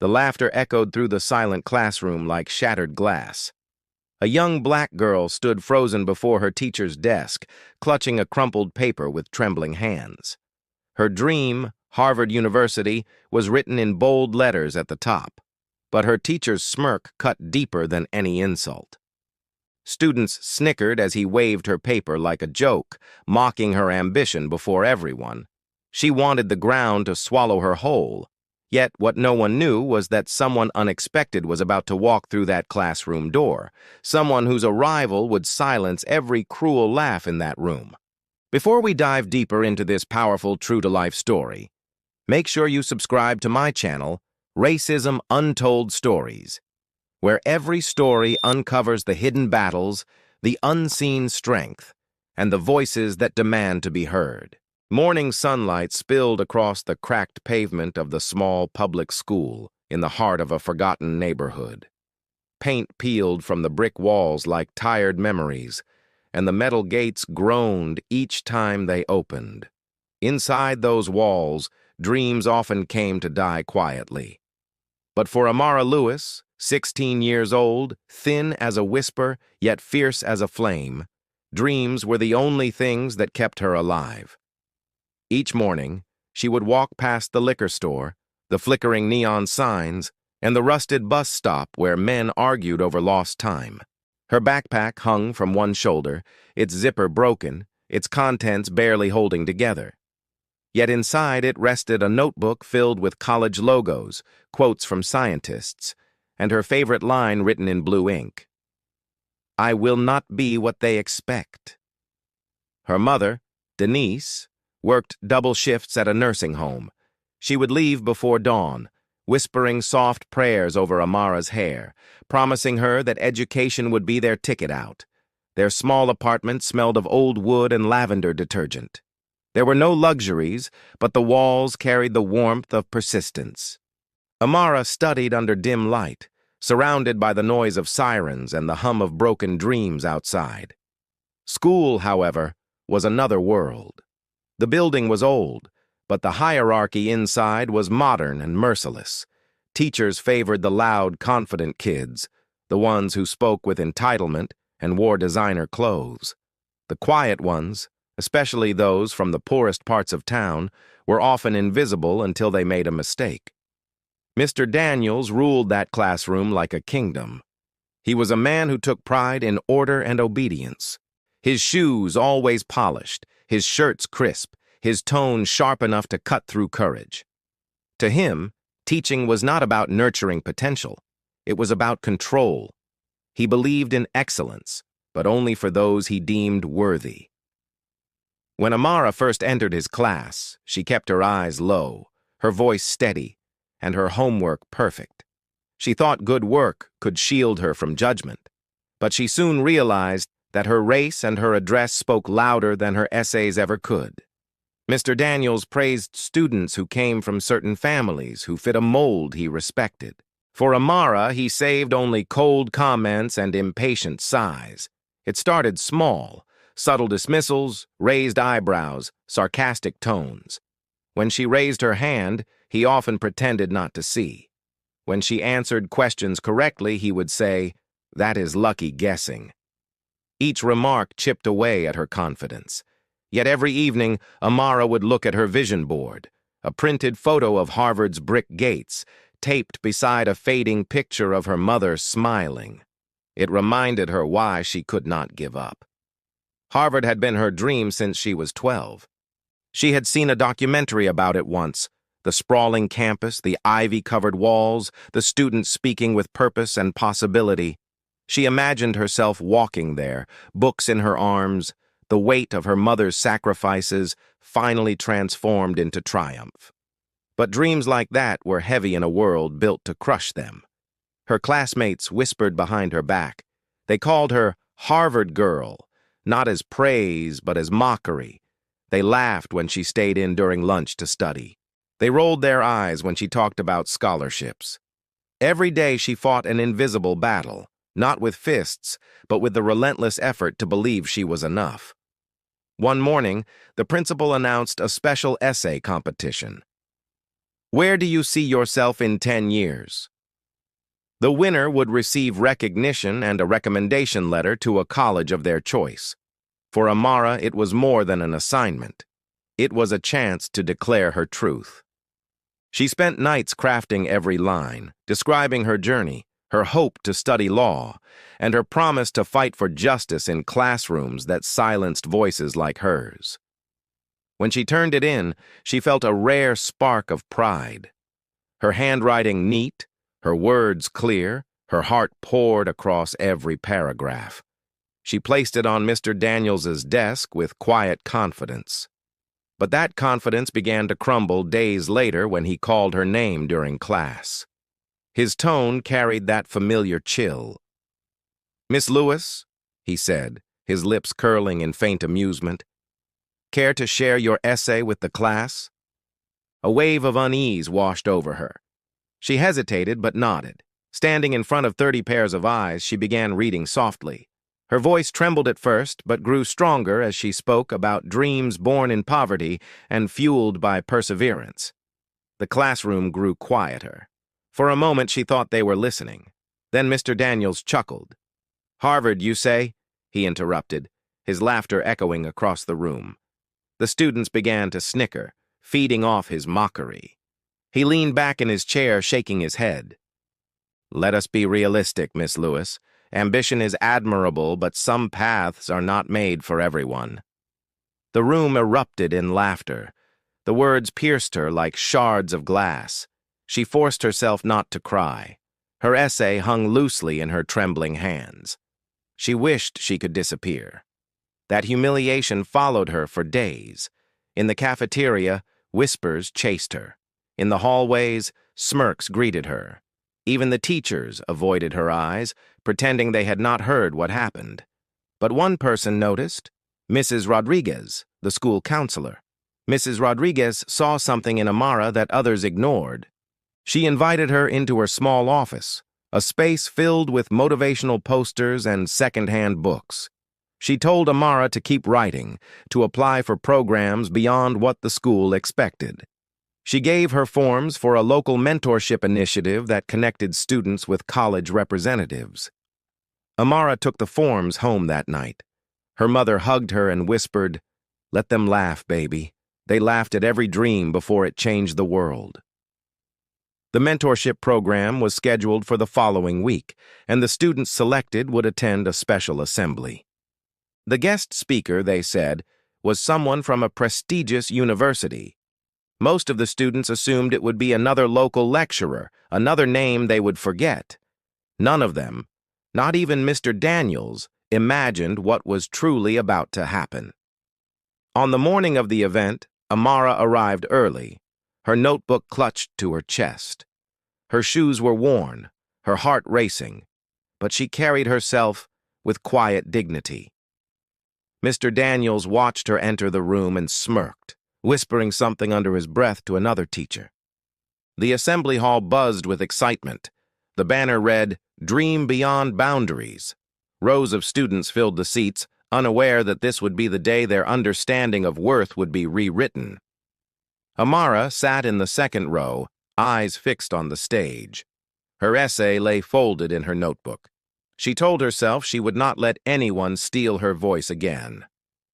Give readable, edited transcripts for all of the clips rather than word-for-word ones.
The laughter echoed through the silent classroom like shattered glass. A young black girl stood frozen before her teacher's desk, clutching a crumpled paper with trembling hands. Her dream, Harvard University, was written in bold letters at the top, but her teacher's smirk cut deeper than any insult. Students snickered as he waved her paper like a joke, mocking her ambition before everyone. She wanted the ground to swallow her whole. Yet what no one knew was that someone unexpected was about to walk through that classroom door, someone whose arrival would silence every cruel laugh in that room. Before we dive deeper into this powerful true-to-life story, make sure you subscribe to my channel, Racism Untold Stories, where every story uncovers the hidden battles, the unseen strength, and the voices that demand to be heard. Morning sunlight spilled across the cracked pavement of the small public school in the heart of a forgotten neighborhood. Paint peeled from the brick walls like tired memories, and the metal gates groaned each time they opened. Inside those walls, dreams often came to die quietly. But for Amara Lewis, 16 years old, thin as a whisper, yet fierce as a flame, dreams were the only things that kept her alive. Each morning, she would walk past the liquor store, the flickering neon signs, and the rusted bus stop where men argued over lost time. Her backpack hung from one shoulder, its zipper broken, its contents barely holding together. Yet inside it rested a notebook filled with college logos, quotes from scientists, and her favorite line written in blue ink. "I will not be what they expect." Her mother, Denise, worked double shifts at a nursing home. She would leave before dawn, whispering soft prayers over Amara's hair, promising her that education would be their ticket out. Their small apartment smelled of old wood and lavender detergent. There were no luxuries, but the walls carried the warmth of persistence. Amara studied under dim light, surrounded by the noise of sirens and the hum of broken dreams outside. School, however, was another world. The building was old, but the hierarchy inside was modern and merciless. Teachers favored the loud, confident kids, the ones who spoke with entitlement and wore designer clothes. The quiet ones, especially those from the poorest parts of town, were often invisible until they made a mistake. Mr. Daniels ruled that classroom like a kingdom. He was a man who took pride in order and obedience. His shoes always polished, his shirts crisp, his tone sharp enough to cut through courage. To him, teaching was not about nurturing potential. It was about control. He believed in excellence, but only for those he deemed worthy. When Amara first entered his class, she kept her eyes low, her voice steady, and her homework perfect. She thought good work could shield her from judgment, but she soon realized that her race and her address spoke louder than her essays ever could. Mr. Daniels praised students who came from certain families who fit a mold he respected. For Amara, he saved only cold comments and impatient sighs. It started small, subtle dismissals, raised eyebrows, sarcastic tones. When she raised her hand, he often pretended not to see. When she answered questions correctly, he would say, "That is lucky guessing." Each remark chipped away at her confidence. Yet every evening, Amara would look at her vision board, a printed photo of Harvard's brick gates, taped beside a fading picture of her mother smiling. It reminded her why she could not give up. Harvard had been her dream since she was 12. She had seen a documentary about it once, the sprawling campus, the ivy-covered walls, the students speaking with purpose and possibility. She imagined herself walking there, books in her arms, the weight of her mother's sacrifices finally transformed into triumph. But dreams like that were heavy in a world built to crush them. Her classmates whispered behind her back. They called her Harvard Girl, not as praise but as mockery. They laughed when she stayed in during lunch to study. They rolled their eyes when she talked about scholarships. Every day she fought an invisible battle, not with fists, but with the relentless effort to believe she was enough. One morning, the principal announced a special essay competition. Where do you see yourself in 10 years? The winner would receive recognition and a recommendation letter to a college of their choice. For Amara, it was more than an assignment. It was a chance to declare her truth. She spent nights crafting every line, describing her journey, her hope to study law, and her promise to fight for justice in classrooms that silenced voices like hers. When she turned it in, she felt a rare spark of pride. Her handwriting neat, her words clear, her heart poured across every paragraph. She placed it on Mr. Daniels's desk with quiet confidence. But that confidence began to crumble days later when he called her name during class. His tone carried that familiar chill. "Miss Lewis," he said, his lips curling in faint amusement, "care to share your essay with the class?" A wave of unease washed over her. She hesitated but nodded. Standing in front of 30 pairs of eyes, she began reading softly. Her voice trembled at first, but grew stronger as she spoke about dreams born in poverty and fueled by perseverance. The classroom grew quieter. For a moment, she thought they were listening. Then Mr. Daniels chuckled. "Harvard, you say?" he interrupted, his laughter echoing across the room. The students began to snicker, feeding off his mockery. He leaned back in his chair, shaking his head. "Let us be realistic, Miss Lewis. Ambition is admirable, but some paths are not made for everyone." The room erupted in laughter. The words pierced her like shards of glass. She forced herself not to cry. Her essay hung loosely in her trembling hands. She wished she could disappear. That humiliation followed her for days. In the cafeteria, whispers chased her. In the hallways, smirks greeted her. Even the teachers avoided her eyes, pretending they had not heard what happened. But one person noticed, Mrs. Rodriguez, the school counselor. Mrs. Rodriguez saw something in Amara that others ignored. She invited her into her small office, a space filled with motivational posters and second-hand books. She told Amara to keep writing, to apply for programs beyond what the school expected. She gave her forms for a local mentorship initiative that connected students with college representatives. Amara took the forms home that night. Her mother hugged her and whispered, "Let them laugh, baby. They laughed at every dream before it changed the world." The mentorship program was scheduled for the following week, and the students selected would attend a special assembly. The guest speaker, they said, was someone from a prestigious university. Most of the students assumed it would be another local lecturer, another name they would forget. None of them, not even Mr. Daniels, imagined what was truly about to happen. On the morning of the event, Amara arrived early, her notebook clutched to her chest. Her shoes were worn, her heart racing, but she carried herself with quiet dignity. Mr. Daniels watched her enter the room and smirked, whispering something under his breath to another teacher. The assembly hall buzzed with excitement. The banner read, "Dream Beyond Boundaries." Rows of students filled the seats, unaware that this would be the day their understanding of worth would be rewritten. Amara sat in the second row, eyes fixed on the stage. Her essay lay folded in her notebook. She told herself she would not let anyone steal her voice again.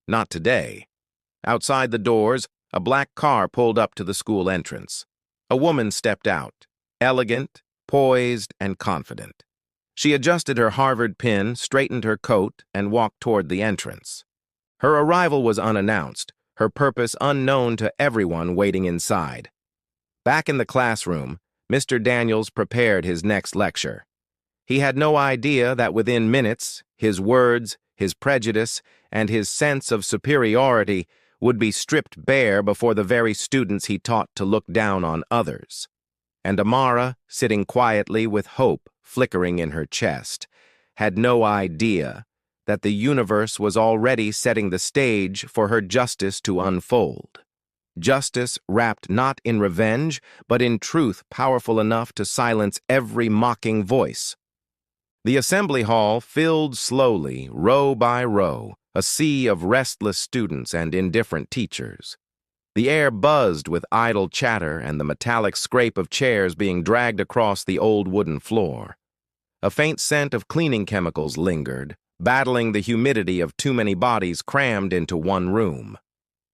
Not today. Outside the doors, a black car pulled up to the school entrance. A woman stepped out, elegant, poised, and confident. She adjusted her Harvard pin, straightened her coat, and walked toward the entrance. Her arrival was unannounced, her purpose unknown to everyone waiting inside. Back in the classroom, Mr. Daniels prepared his next lecture. He had no idea that within minutes, his words, his prejudice, and his sense of superiority would be stripped bare before the very students he taught to look down on others. And Amara, sitting quietly with hope flickering in her chest, had no idea that the universe was already setting the stage for her justice to unfold. Justice wrapped not in revenge, but in truth powerful enough to silence every mocking voice. The assembly hall filled slowly, row by row, a sea of restless students and indifferent teachers. The air buzzed with idle chatter and the metallic scrape of chairs being dragged across the old wooden floor. A faint scent of cleaning chemicals lingered, battling the humidity of too many bodies crammed into one room.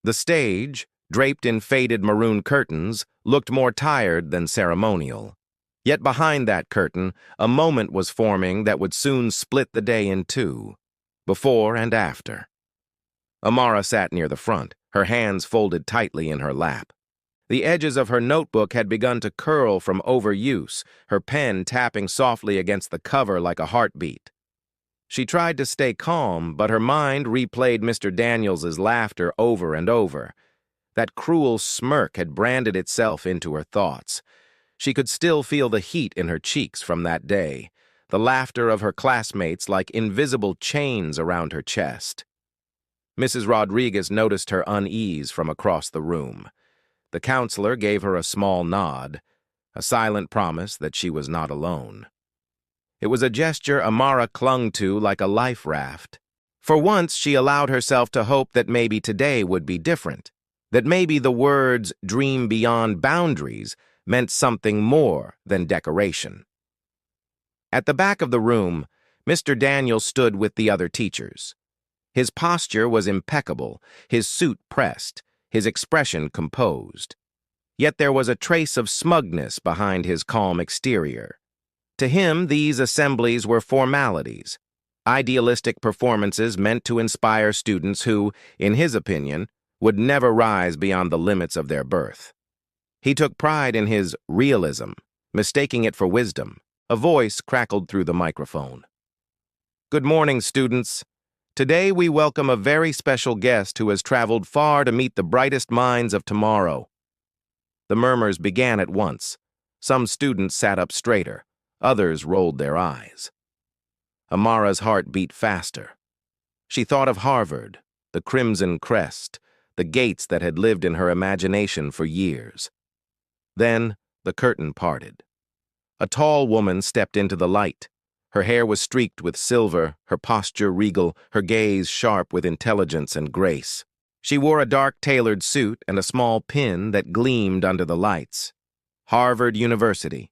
The stage, draped in faded maroon curtains, looked more tired than ceremonial. Yet behind that curtain, a moment was forming that would soon split the day in two, before and after. Amara sat near the front, her hands folded tightly in her lap. The edges of her notebook had begun to curl from overuse, her pen tapping softly against the cover like a heartbeat. She tried to stay calm, but her mind replayed Mr. Daniels's laughter over and over. That cruel smirk had branded itself into her thoughts. She could still feel the heat in her cheeks from that day, the laughter of her classmates like invisible chains around her chest. Mrs. Rodriguez noticed her unease from across the room. The counselor gave her a small nod, a silent promise that she was not alone. It was a gesture Amara clung to like a life raft. For once, she allowed herself to hope that maybe today would be different, that maybe the words "dream beyond boundaries" meant something more than decoration. At the back of the room, Mr. Daniel stood with the other teachers. His posture was impeccable, his suit pressed, his expression composed. Yet there was a trace of smugness behind his calm exterior. To him, these assemblies were formalities, idealistic performances meant to inspire students who, in his opinion, would never rise beyond the limits of their birth. He took pride in his realism, mistaking it for wisdom. A voice crackled through the microphone. "Good morning, students. Today we welcome a very special guest who has traveled far to meet the brightest minds of tomorrow." The murmurs began at once. Some students sat up straighter. Others rolled their eyes. Amara's heart beat faster. She thought of Harvard, the crimson crest, the gates that had lived in her imagination for years. Then the curtain parted. A tall woman stepped into the light. Her hair was streaked with silver, her posture regal, her gaze sharp with intelligence and grace. She wore a dark tailored suit and a small pin that gleamed under the lights. Harvard University.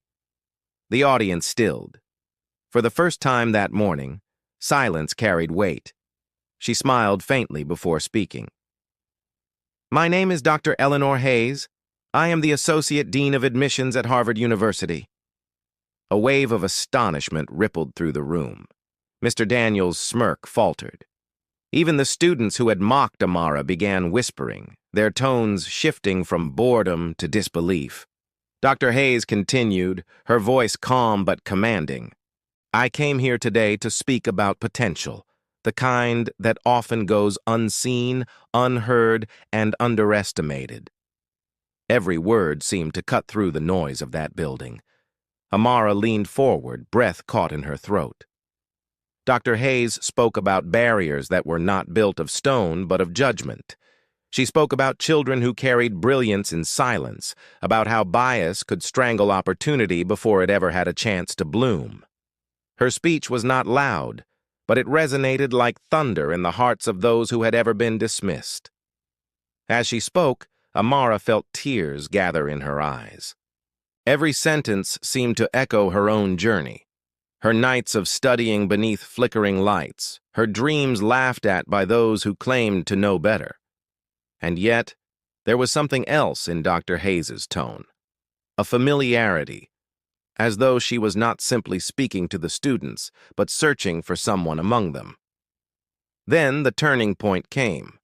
The audience stilled. For the first time that morning, silence carried weight. She smiled faintly before speaking. "My name is Dr. Eleanor Hayes. I am the Associate Dean of Admissions at Harvard University." A wave of astonishment rippled through the room. Mr. Daniels' smirk faltered. Even the students who had mocked Amara began whispering, their tones shifting from boredom to disbelief. Dr. Hayes continued, her voice calm but commanding. "I came here today to speak about potential, the kind that often goes unseen, unheard, and underestimated." Every word seemed to cut through the noise of that building. Amara leaned forward, breath caught in her throat. Dr. Hayes spoke about barriers that were not built of stone but of judgment. She spoke about children who carried brilliance in silence, about how bias could strangle opportunity before it ever had a chance to bloom. Her speech was not loud, but it resonated like thunder in the hearts of those who had ever been dismissed. As she spoke, Amara felt tears gather in her eyes. Every sentence seemed to echo her own journey. Her nights of studying beneath flickering lights, her dreams laughed at by those who claimed to know better. And yet, there was something else in Dr. Hayes's tone. A familiarity, as though she was not simply speaking to the students, but searching for someone among them. Then the turning point came.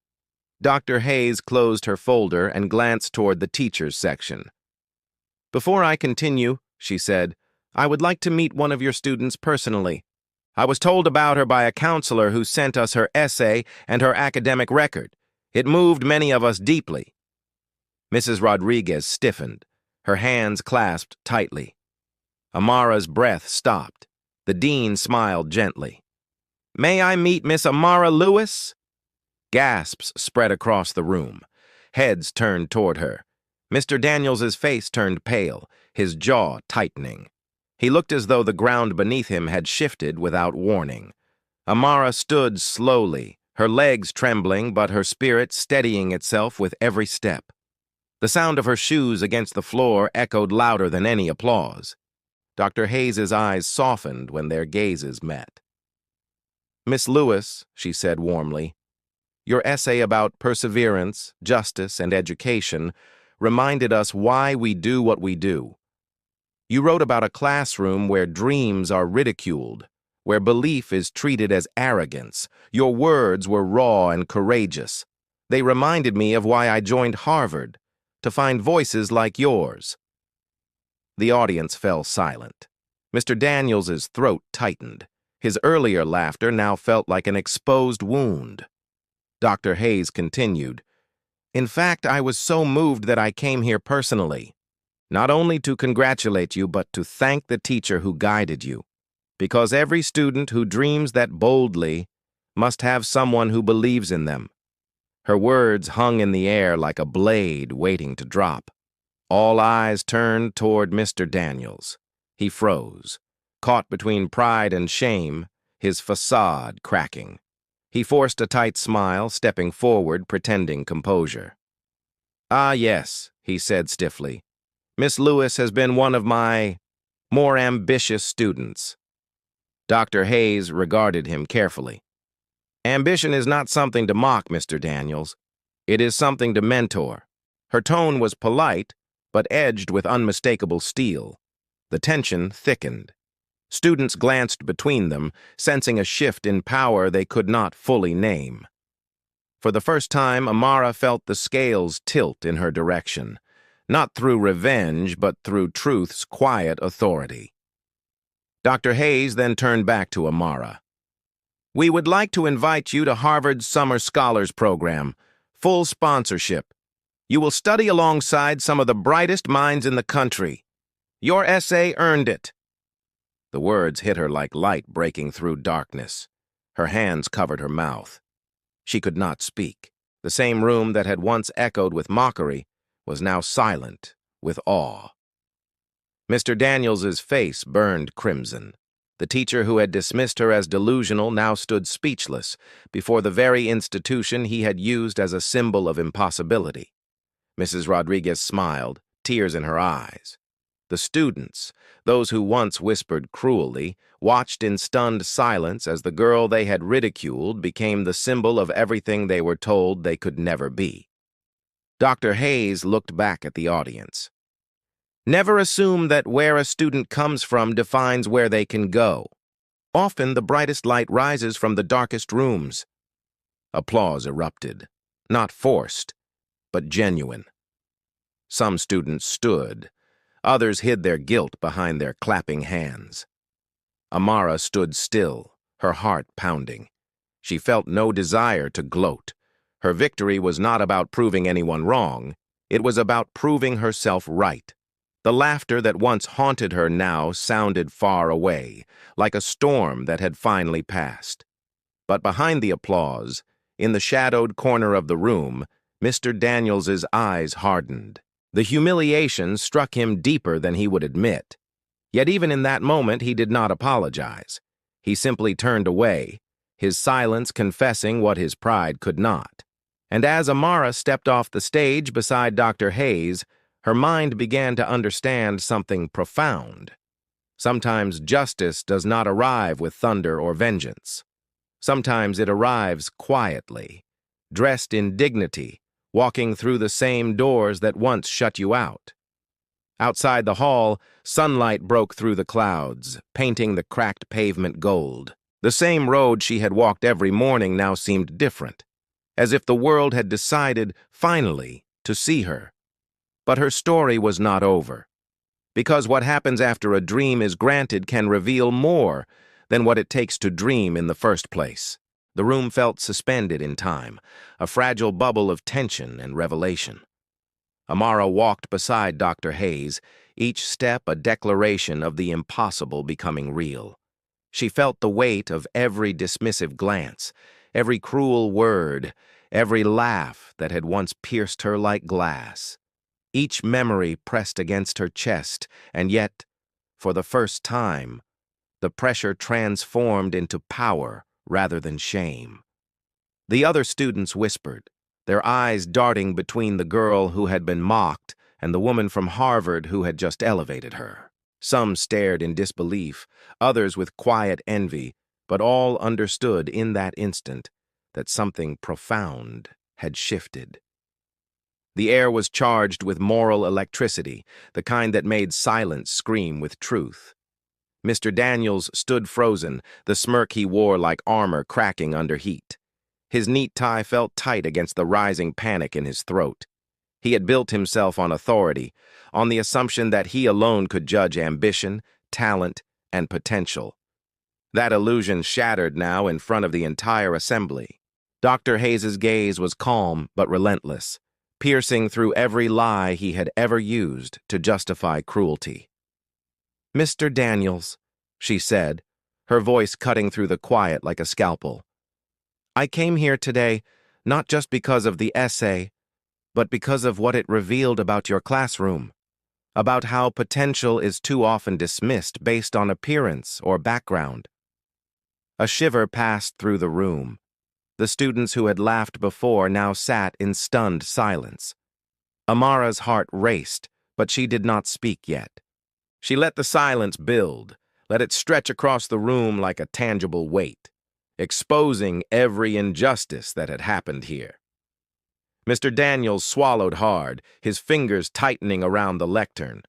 Dr. Hayes closed her folder and glanced toward the teachers section. "Before I continue," she said, "I would like to meet one of your students personally. I was told about her by a counselor who sent us her essay and her academic record. It moved many of us deeply." Mrs. Rodriguez stiffened, her hands clasped tightly. Amara's breath stopped. The dean smiled gently. "May I meet Miss Amara Lewis?" Gasps spread across the room. Heads turned toward her. Mr. Daniels's face turned pale, his jaw tightening. He looked as though the ground beneath him had shifted without warning. Amara stood slowly, her legs trembling but her spirit steadying itself with every step. The sound of her shoes against the floor echoed louder than any applause. Dr. Hayes's eyes softened when their gazes met. "Miss Lewis," she said warmly, "your essay about perseverance, justice, and education reminded us why we do what we do. You wrote about a classroom where dreams are ridiculed, where belief is treated as arrogance. Your words were raw and courageous. They reminded me of why I joined Harvard, to find voices like yours." The audience fell silent. Mr. Daniels's throat tightened. His earlier laughter now felt like an exposed wound. Dr. Hayes continued, "In fact, I was so moved that I came here personally, not only to congratulate you, but to thank the teacher who guided you, because every student who dreams that boldly must have someone who believes in them." Her words hung in the air like a blade waiting to drop. All eyes turned toward Mr. Daniels. He froze, caught between pride and shame, his facade cracking. He forced a tight smile, stepping forward, pretending composure. "Ah, yes," he said stiffly. "Miss Lewis has been one of my more ambitious students." Dr. Hayes regarded him carefully. "Ambition is not something to mock, Mr. Daniels. It is something to mentor." Her tone was polite, but edged with unmistakable steel. The tension thickened. Students glanced between them, sensing a shift in power they could not fully name. For the first time, Amara felt the scales tilt in her direction, not through revenge, but through truth's quiet authority. Dr. Hayes then turned back to Amara. "We would like to invite you to Harvard's Summer Scholars Program, full sponsorship. You will study alongside some of the brightest minds in the country. Your essay earned it." The words hit her like light breaking through darkness. Her hands covered her mouth. She could not speak. The same room that had once echoed with mockery was now silent with awe. Mr. Daniels's face burned crimson. The teacher who had dismissed her as delusional now stood speechless before the very institution he had used as a symbol of impossibility. Mrs. Rodriguez smiled, tears in her eyes. The students, those who once whispered cruelly, watched in stunned silence as the girl they had ridiculed became the symbol of everything they were told they could never be. Dr. Hayes looked back at the audience. "Never assume that where a student comes from defines where they can go. Often the brightest light rises from the darkest rooms." Applause erupted, not forced, but genuine. Some students stood. Others hid their guilt behind their clapping hands. Amara stood still, her heart pounding. She felt no desire to gloat. Her victory was not about proving anyone wrong. It was about proving herself right. The laughter that once haunted her now sounded far away, like a storm that had finally passed. But behind the applause, in the shadowed corner of the room, Mr. Daniels's eyes hardened. The humiliation struck him deeper than he would admit. Yet even in that moment he did not apologize. He simply turned away, his silence confessing what his pride could not. And as Amara stepped off the stage beside Dr. Hayes, her mind began to understand something profound. Sometimes justice does not arrive with thunder or vengeance. Sometimes it arrives quietly, dressed in dignity, walking through the same doors that once shut you out. Outside the hall, sunlight broke through the clouds, painting the cracked pavement gold. The same road she had walked every morning now seemed different, as if the world had decided, finally, to see her. But her story was not over, because what happens after a dream is granted can reveal more than what it takes to dream in the first place. The room felt suspended in time, a fragile bubble of tension and revelation. Amara walked beside Dr. Hayes, each step a declaration of the impossible becoming real. She felt the weight of every dismissive glance, every cruel word, every laugh that had once pierced her like glass. Each memory pressed against her chest, and yet, for the first time, the pressure transformed into power rather than shame. The other students whispered, their eyes darting between the girl who had been mocked and the woman from Harvard who had just elevated her. Some stared in disbelief, others with quiet envy, but all understood in that instant that something profound had shifted. The air was charged with moral electricity, the kind that made silence scream with truth. Mr. Daniels stood frozen, the smirk he wore like armor cracking under heat. His neat tie felt tight against the rising panic in his throat. He had built himself on authority, on the assumption that he alone could judge ambition, talent, and potential. That illusion shattered now in front of the entire assembly. Dr. Hayes's gaze was calm but relentless, piercing through every lie he had ever used to justify cruelty. "Mr. Daniels," she said, her voice cutting through the quiet like a scalpel. "I came here today not just because of the essay, but because of what it revealed about your classroom, about how potential is too often dismissed based on appearance or background." A shiver passed through the room. The students who had laughed before now sat in stunned silence. Amara's heart raced, but she did not speak yet. She let the silence build, let it stretch across the room like a tangible weight, exposing every injustice that had happened here. Mr. Daniels swallowed hard, his fingers tightening around the lectern.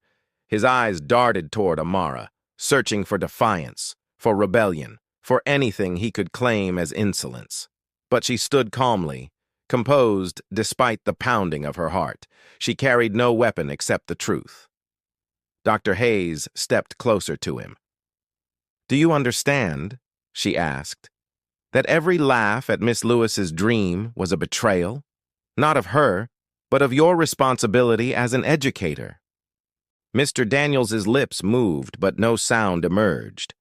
His eyes darted toward Amara, searching for defiance, for rebellion, for anything he could claim as insolence. But she stood calmly, composed despite the pounding of her heart. She carried no weapon except the truth. Dr. Hayes stepped closer to him. "Do you understand," she asked, "that every laugh at Miss Lewis's dream was a betrayal? Not of her, but of your responsibility as an educator?" Mr. Daniels's lips moved, but no sound emerged.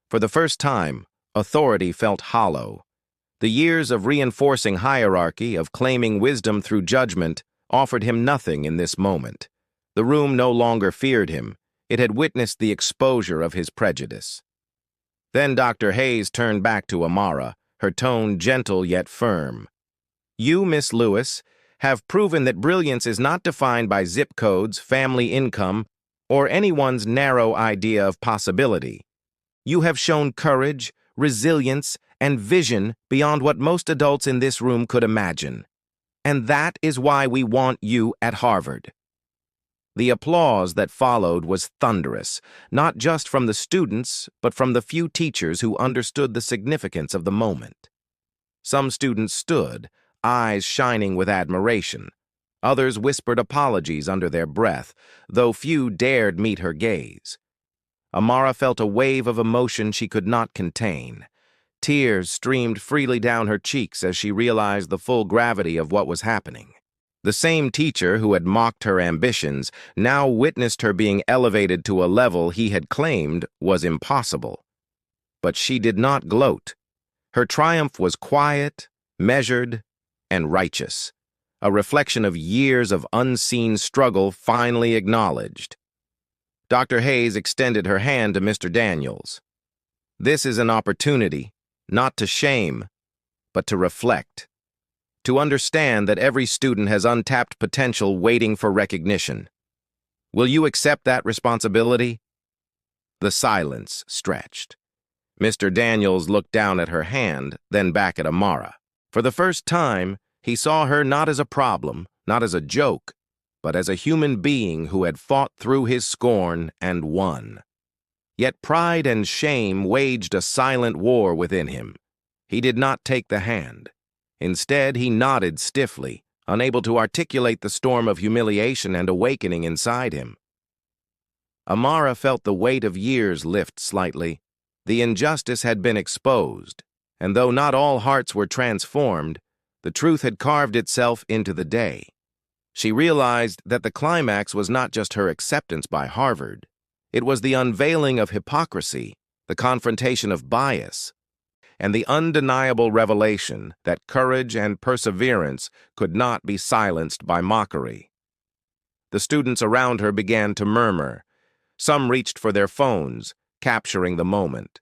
For the first time, authority felt hollow. The years of reinforcing hierarchy, of claiming wisdom through judgment, offered him nothing in this moment. The room no longer feared him. It had witnessed the exposure of his prejudice. Then Dr. Hayes turned back to Amara, her tone gentle yet firm. "You, Miss Lewis, have proven that brilliance is not defined by zip codes, family income, or anyone's narrow idea of possibility. You have shown courage, resilience, and vision beyond what most adults in this room could imagine. And that is why we want you at Harvard." The applause that followed was thunderous, not just from the students, but from the few teachers who understood the significance of the moment. Some students stood, eyes shining with admiration. Others whispered apologies under their breath, though few dared meet her gaze. Amara felt a wave of emotion she could not contain. Tears streamed freely down her cheeks as she realized the full gravity of what was happening. The same teacher who had mocked her ambitions now witnessed her being elevated to a level he had claimed was impossible. But she did not gloat. Her triumph was quiet, measured, and righteous, a reflection of years of unseen struggle finally acknowledged. Dr. Hayes extended her hand to Mr. Daniels. "This is an opportunity, not to shame, but to reflect. To understand that every student has untapped potential waiting for recognition. Will you accept that responsibility?" The silence stretched. Mr. Daniels looked down at her hand, then back at Amara. For the first time, he saw her not as a problem, not as a joke, but as a human being who had fought through his scorn and won. Yet pride and shame waged a silent war within him. He did not take the hand. Instead, he nodded stiffly, unable to articulate the storm of humiliation and awakening inside him. Amara felt the weight of years lift slightly. The injustice had been exposed, and though not all hearts were transformed, the truth had carved itself into the day. She realized that the climax was not just her acceptance by Harvard. It was the unveiling of hypocrisy, the confrontation of bias, and the undeniable revelation that courage and perseverance could not be silenced by mockery. The students around her began to murmur. Some reached for their phones, capturing the moment.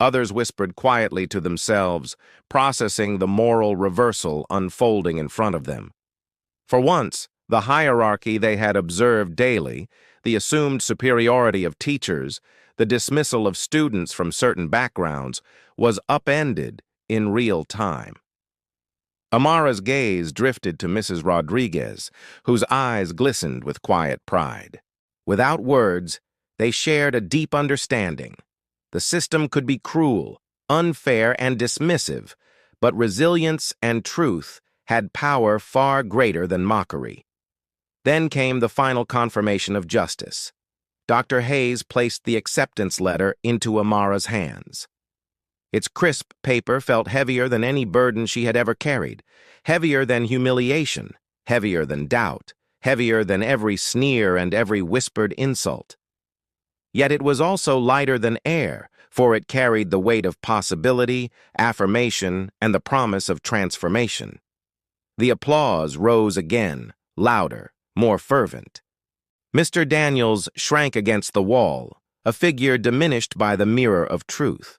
Others whispered quietly to themselves, processing the moral reversal unfolding in front of them. For once, the hierarchy they had observed daily, the assumed superiority of teachers, the dismissal of students from certain backgrounds, was upended in real time. Amara's gaze drifted to Mrs. Rodriguez, whose eyes glistened with quiet pride. Without words, they shared a deep understanding. The system could be cruel, unfair, and dismissive, but resilience and truth had power far greater than mockery. Then came the final confirmation of justice. Dr. Hayes placed the acceptance letter into Amara's hands. Its crisp paper felt heavier than any burden she had ever carried, heavier than humiliation, heavier than doubt, heavier than every sneer and every whispered insult. Yet it was also lighter than air, for it carried the weight of possibility, affirmation, and the promise of transformation. The applause rose again, louder, more fervent. Mr. Daniels shrank against the wall, a figure diminished by the mirror of truth.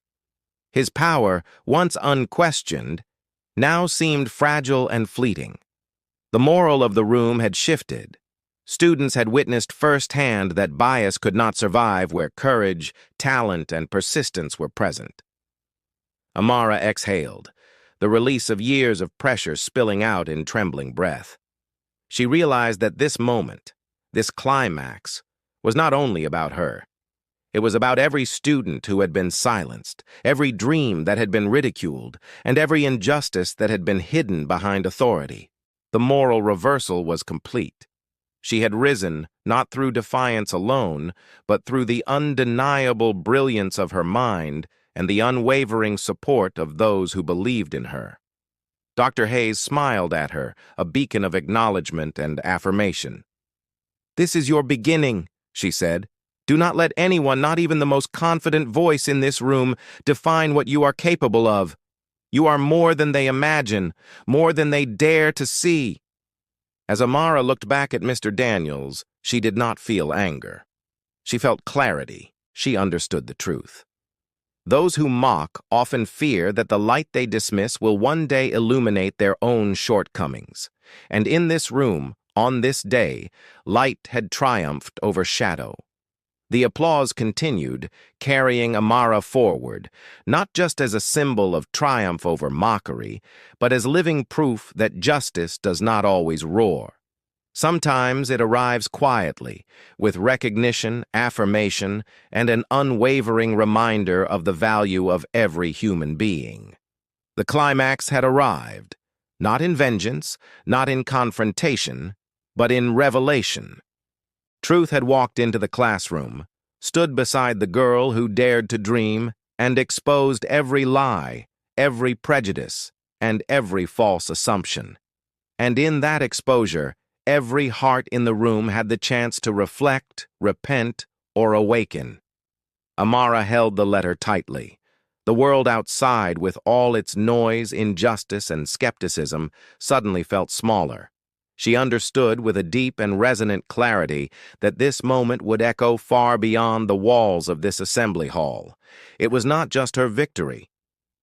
His power, once unquestioned, now seemed fragile and fleeting. The moral of the room had shifted. Students had witnessed firsthand that bias could not survive where courage, talent, and persistence were present. Amara exhaled, the release of years of pressure spilling out in trembling breath. She realized that this moment, this climax, was not only about her. It was about every student who had been silenced, every dream that had been ridiculed, and every injustice that had been hidden behind authority. The moral reversal was complete. She had risen not through defiance alone, but through the undeniable brilliance of her mind and the unwavering support of those who believed in her. Dr. Hayes smiled at her, a beacon of acknowledgement and affirmation. "This is your beginning," she said. "Do not let anyone, not even the most confident voice in this room, define what you are capable of. You are more than they imagine, more than they dare to see." As Amara looked back at Mr. Daniels, she did not feel anger. She felt clarity. She understood the truth. Those who mock often fear that the light they dismiss will one day illuminate their own shortcomings. And in this room, on this day, light had triumphed over shadow. The applause continued, carrying Amara forward, not just as a symbol of triumph over mockery, but as living proof that justice does not always roar. Sometimes it arrives quietly, with recognition, affirmation, and an unwavering reminder of the value of every human being. The climax had arrived, not in vengeance, not in confrontation, but in revelation. Truth had walked into the classroom, stood beside the girl who dared to dream, and exposed every lie, every prejudice, and every false assumption. And in that exposure, every heart in the room had the chance to reflect, repent, or awaken. Amara held the letter tightly. The world outside, with all its noise, injustice, and skepticism, suddenly felt smaller. She understood with a deep and resonant clarity that this moment would echo far beyond the walls of this assembly hall. It was not just her victory.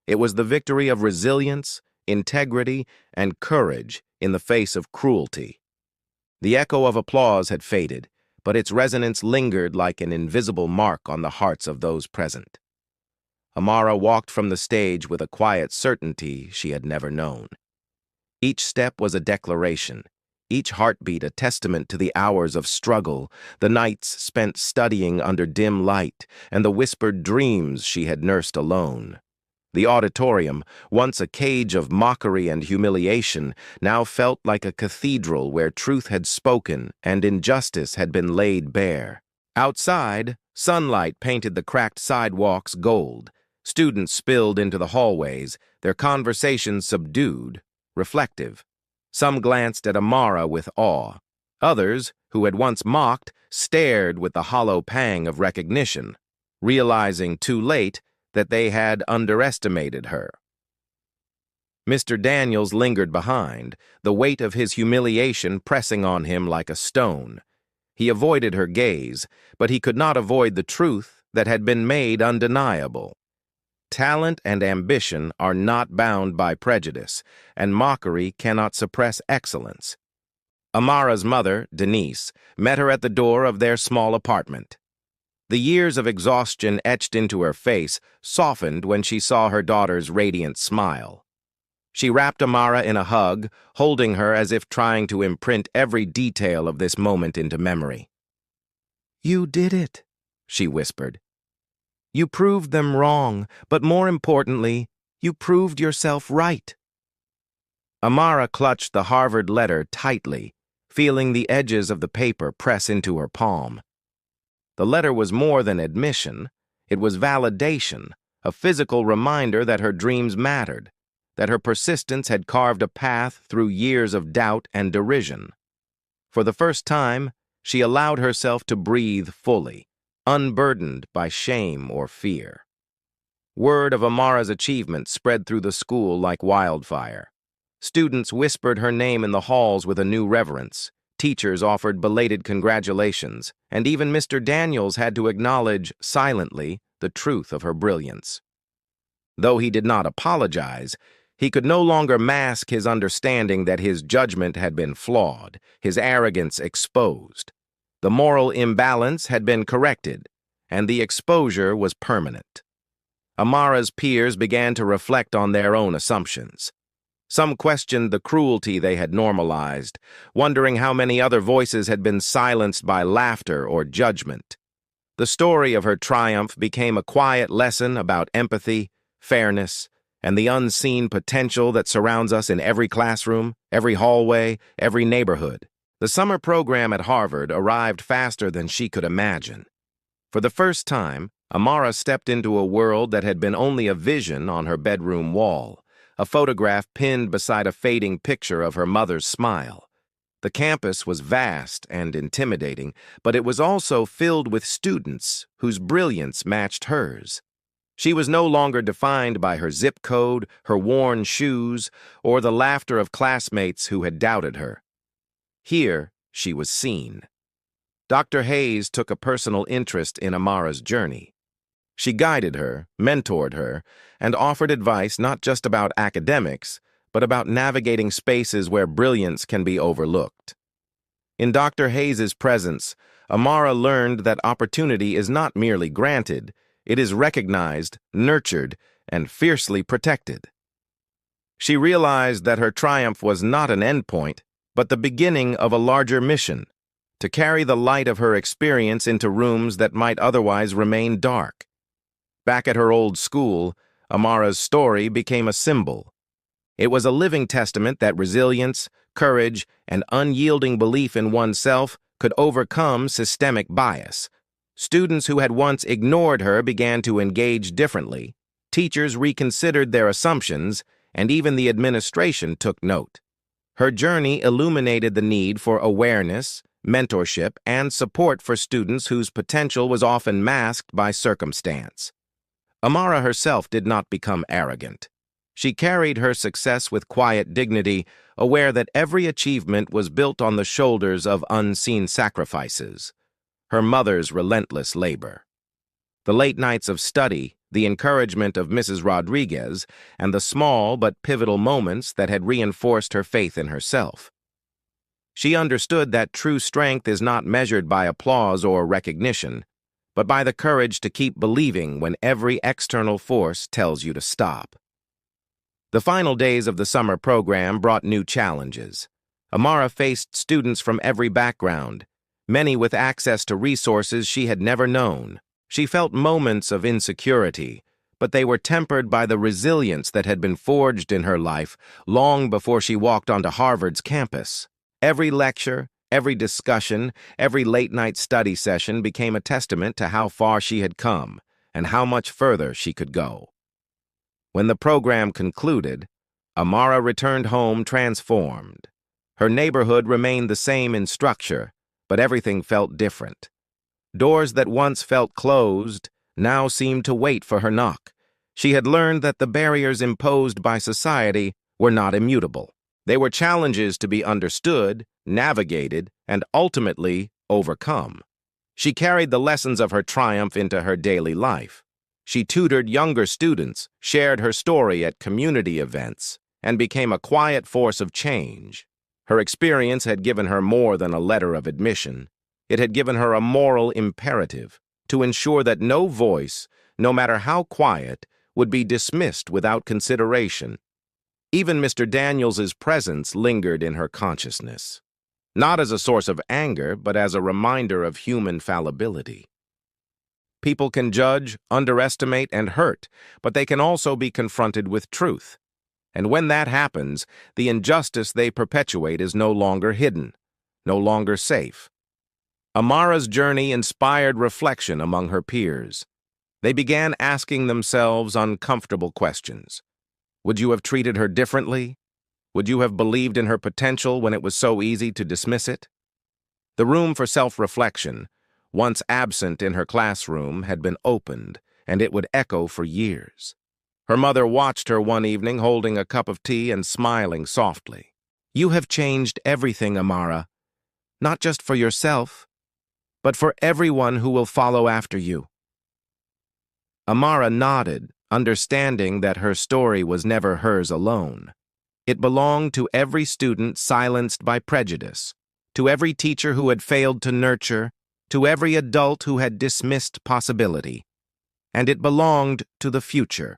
It was the victory of resilience, integrity, and courage in the face of cruelty. The echo of applause had faded, but its resonance lingered like an invisible mark on the hearts of those present. Amara walked from the stage with a quiet certainty she had never known. Each step was a declaration, each heartbeat a testament to the hours of struggle, the nights spent studying under dim light, and the whispered dreams she had nursed alone. The auditorium, once a cage of mockery and humiliation, now felt like a cathedral where truth had spoken and injustice had been laid bare. Outside, sunlight painted the cracked sidewalks gold. Students spilled into the hallways, their conversations subdued, reflective. Some glanced at Amara with awe. Others, who had once mocked, stared with the hollow pang of recognition, realizing too late that they had underestimated her. Mr. Daniels lingered behind, the weight of his humiliation pressing on him like a stone. He avoided her gaze, but he could not avoid the truth that had been made undeniable. talent and ambition are not bound by prejudice, and mockery cannot suppress excellence. Amara's mother, Denise, met her at the door of their small apartment. The years of exhaustion etched into her face softened when she saw her daughter's radiant smile. She wrapped Amara in a hug, holding her as if trying to imprint every detail of this moment into memory. "You did it," she whispered. "You proved them wrong, but more importantly, you proved yourself right." Amara clutched the Harvard letter tightly, feeling the edges of the paper press into her palm. The letter was more than admission. It was validation, a physical reminder that her dreams mattered, that her persistence had carved a path through years of doubt and derision. For the first time, she allowed herself to breathe fully, unburdened by shame or fear. Word of Amara's achievement spread through the school like wildfire. Students whispered her name in the halls with a new reverence. Teachers offered belated congratulations, and even Mr. Daniels had to acknowledge, silently, the truth of her brilliance. Though he did not apologize, he could no longer mask his understanding that his judgment had been flawed, his arrogance exposed. The moral imbalance had been corrected, and the exposure was permanent. Amara's peers began to reflect on their own assumptions. Some questioned the cruelty they had normalized, wondering how many other voices had been silenced by laughter or judgment. The story of her triumph became a quiet lesson about empathy, fairness, and the unseen potential that surrounds us in every classroom, every hallway, every neighborhood. The summer program at Harvard arrived faster than she could imagine. For the first time, Amara stepped into a world that had been only a vision on her bedroom wall, a photograph pinned beside a fading picture of her mother's smile. The campus was vast and intimidating, but it was also filled with students whose brilliance matched hers. She was no longer defined by her zip code, her worn shoes, or the laughter of classmates who had doubted her. Here, she was seen. Dr. Hayes took a personal interest in Amara's journey. She guided her, mentored her, and offered advice not just about academics, but about navigating spaces where brilliance can be overlooked. In Dr. Hayes's presence, Amara learned that opportunity is not merely granted, it is recognized, nurtured, and fiercely protected. She realized that her triumph was not an endpoint, but the beginning of a larger mission, to carry the light of her experience into rooms that might otherwise remain dark. Back at her old school, Amara's story became a symbol. It was a living testament that resilience, courage, and unyielding belief in oneself could overcome systemic bias. Students who had once ignored her began to engage differently. Teachers reconsidered their assumptions, and even the administration took note. Her journey illuminated the need for awareness, mentorship, and support for students whose potential was often masked by circumstance. Amara herself did not become arrogant. She carried her success with quiet dignity, aware that every achievement was built on the shoulders of unseen sacrifices. Her mother's relentless labor. The late nights of study, the encouragement of Mrs. Rodriguez, and the small but pivotal moments that had reinforced her faith in herself. She understood that true strength is not measured by applause or recognition, but by the courage to keep believing when every external force tells you to stop. The final days of the summer program brought new challenges. Amara faced students from every background, many with access to resources she had never known. She felt moments of insecurity, but they were tempered by the resilience that had been forged in her life long before she walked onto Harvard's campus. Every lecture, every discussion, every late-night study session became a testament to how far she had come and how much further she could go. When the program concluded, Amara returned home transformed. Her neighborhood remained the same in structure, but everything felt different. Doors that once felt closed now seemed to wait for her knock. She had learned that the barriers imposed by society were not immutable. They were challenges to be understood, navigated, and ultimately overcome. She carried the lessons of her triumph into her daily life. She tutored younger students, shared her story at community events, and became a quiet force of change. Her experience had given her more than a letter of admission. It had given her a moral imperative to ensure that no voice, no matter how quiet, would be dismissed without consideration. Even Mr. Daniels's presence lingered in her consciousness, not as a source of anger, but as a reminder of human fallibility. People can judge, underestimate, and hurt, but they can also be confronted with truth. And when that happens, the injustice they perpetuate is no longer hidden, no longer safe. Amara's journey inspired reflection among her peers. They began asking themselves uncomfortable questions. Would you have treated her differently? Would you have believed in her potential when it was so easy to dismiss it? The room for self-reflection, once absent in her classroom, had been opened, and it would echo for years. Her mother watched her one evening holding a cup of tea and smiling softly. "You have changed everything, Amara. Not just for yourself, but for everyone who will follow after you." Amara nodded, understanding that her story was never hers alone. It belonged to every student silenced by prejudice, to every teacher who had failed to nurture, to every adult who had dismissed possibility. And it belonged to the future,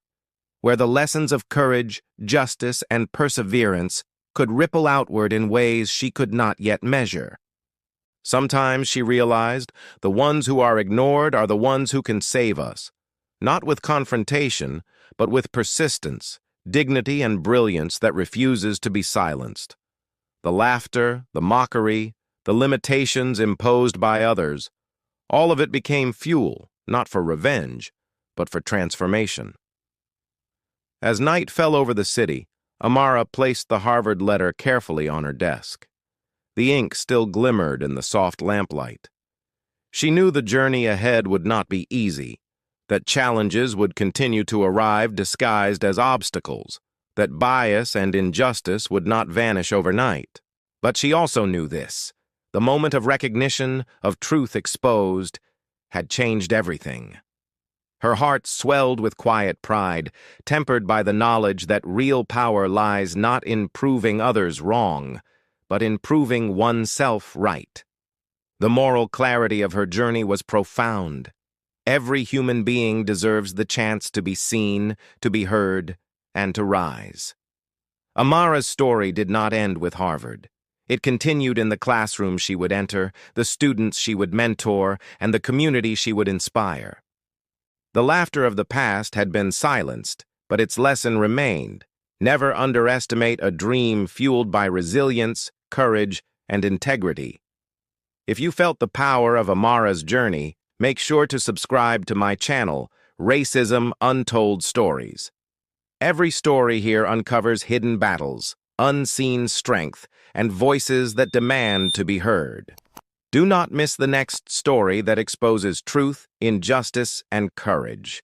where the lessons of courage, justice, and perseverance could ripple outward in ways she could not yet measure. Sometimes, she realized, the ones who are ignored are the ones who can save us, not with confrontation, but with persistence, dignity, and brilliance that refuses to be silenced. The laughter, the mockery, the limitations imposed by others, all of it became fuel, not for revenge, but for transformation. As night fell over the city, Amara placed the Harvard letter carefully on her desk. The ink still glimmered in the soft lamplight. She knew the journey ahead would not be easy, that challenges would continue to arrive disguised as obstacles, that bias and injustice would not vanish overnight. But she also knew this: the moment of recognition, of truth exposed, had changed everything. Her heart swelled with quiet pride, tempered by the knowledge that real power lies not in proving others wrong, but in proving oneself right. The moral clarity of her journey was profound. Every human being deserves the chance to be seen, to be heard, and to rise. Amara's story did not end with Harvard. It continued in the classroom she would enter, the students she would mentor, and the community she would inspire. The laughter of the past had been silenced, but its lesson remained. Never underestimate a dream fueled by resilience, courage, and integrity. If you felt the power of Amara's journey, make sure to subscribe to my channel, Racism Untold Stories. Every story here uncovers hidden battles, unseen strength, and voices that demand to be heard. Do not miss the next story that exposes truth, injustice, and courage.